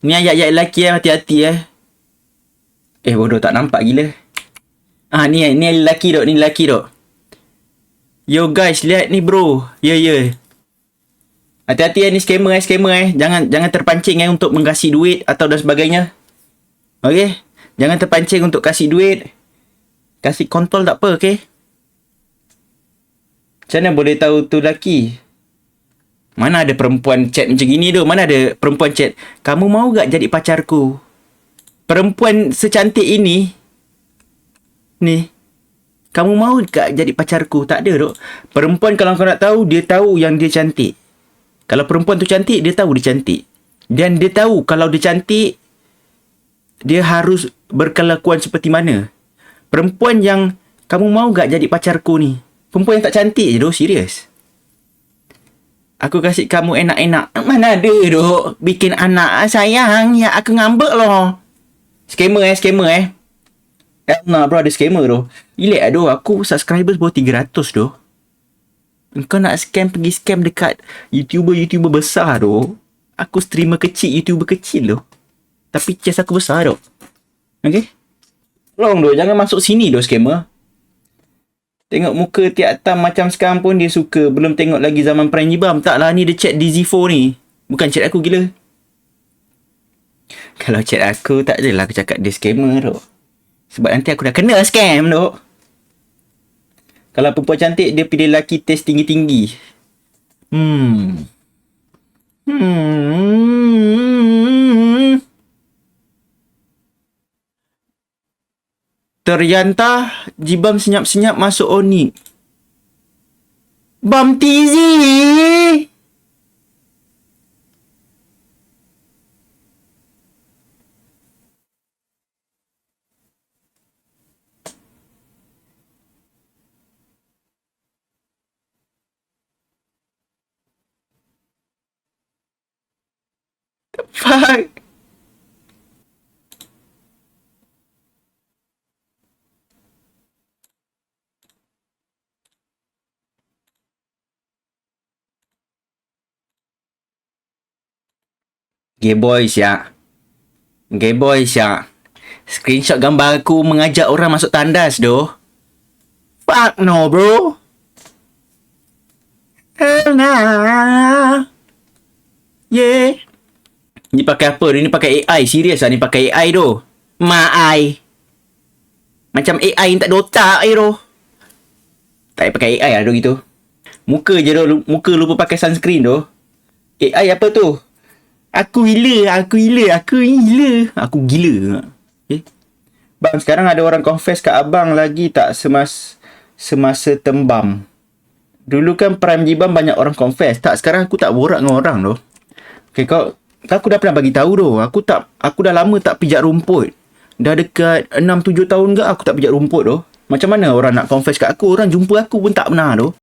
Ni ayat-ayat lelaki hati-hati bodoh tak nampak gila. Ni lelaki dok. Yo guys, lihat ni bro. Ya. Hati-hati ni scammer. Jangan terpancing untuk mengkasih duit atau dan sebagainya. Okey? Jangan terpancing untuk kasih duit. Kasih kontol tak apa, okey? Macam mana boleh tahu tu lelaki? Mana ada perempuan chat macam gini tu? Mana ada perempuan chat, kamu mau gak jadi pacarku? Perempuan secantik ini, ni, kamu mau gak jadi pacarku? Tak ada dok. Perempuan kalau kau nak tahu, dia tahu yang dia cantik. Kalau perempuan tu cantik, dia tahu dia cantik. Dan dia tahu kalau dia cantik, dia harus berkelakuan seperti mana. Perempuan yang kamu mau gak jadi pacarku ni, perempuan yang tak cantik je dok, serius. Aku kasih kamu enak-enak. Mana ada dok bikin anak sayang, ya aku ngambek loh. Scammer. Nah bro, ada scammer tu. Gila aduh, aku subscribers baru 300 tu. Engkau nak pergi scam dekat YouTuber besar tu. Aku streamer kecil, YouTuber kecil tu. Tapi chest aku besar tu. Okay? Tolong tu, jangan masuk sini tu scammer. Tengok muka Tiak Tam macam sekarang pun dia suka. Belum tengok lagi zaman Prime Jibam. Taklah, ni dia chat DZ4 ni. Bukan chat aku gila. Kalau chat aku, tak adalah aku cakap dia scammer tu. Sebab nanti aku dah kena scam tu. Kalau perempuan cantik, dia pilih lelaki test tinggi-tinggi. Ternyata Jibam senyap-senyap masuk Onyx. Bam Tizi! Fuck. Gay boy siap. Screenshot gambar aku mengajak orang masuk tandas doh. Fuck no bro. Hell nah. Yeah. Ni pakai apa? Ni pakai AI. Serius lah ni pakai AI tu. AI. Macam AI yang tak ada otak tu. Tak payah pakai AI lah tu gitu. Muka je tu. Muka lupa pakai sunscreen tu. AI apa tu? Aku gila. Aku gila. Okay. Bang, sekarang ada orang confess kat abang lagi tak semasa tembam. Dulu kan Prime Jibam banyak orang confess. Tak, sekarang aku tak borak dengan orang tu. Okay, aku dah pernah bagi tahu tu. Aku dah lama tak pijak rumput. Dah dekat 6-7 tahun ke aku tak pijak rumput tu. Macam mana orang nak confess kat aku? Orang jumpa aku pun tak pernah tu.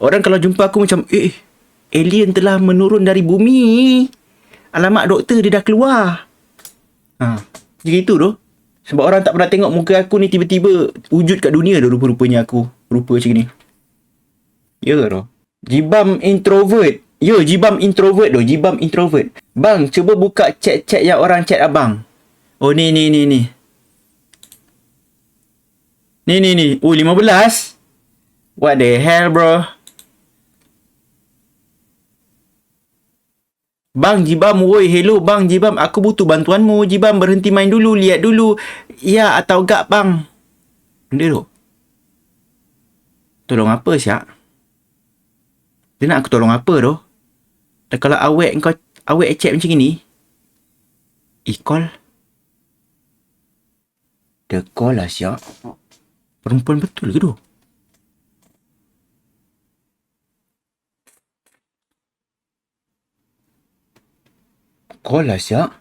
Orang kalau jumpa aku macam, alien telah menurun dari bumi. Alamat doktor dia dah keluar. Gitu tu. Sebab orang tak pernah tengok muka aku ni tiba-tiba wujud kat dunia tu rupa-rupanya aku. Rupa macam ni. Ya tu. Jibam introvert. Jibam introvert tu. Jibam introvert. Bang, cuba buka chat-chat yang orang chat abang. Oh, ni. Ni. Oh, 15? What the hell, bro? Bang Jibam, woi, hello Bang Jibam, aku butuh bantuanmu. Jibam, berhenti main dulu, lihat dulu. Ya atau gak, Bang? Dia tu. Tolong apa, Syak? Dia nak aku tolong apa tu? Dan kalau awet chat macam ni, call. Dia call lah, Syak. Perempuan betul ke tu? Call lah, Syak.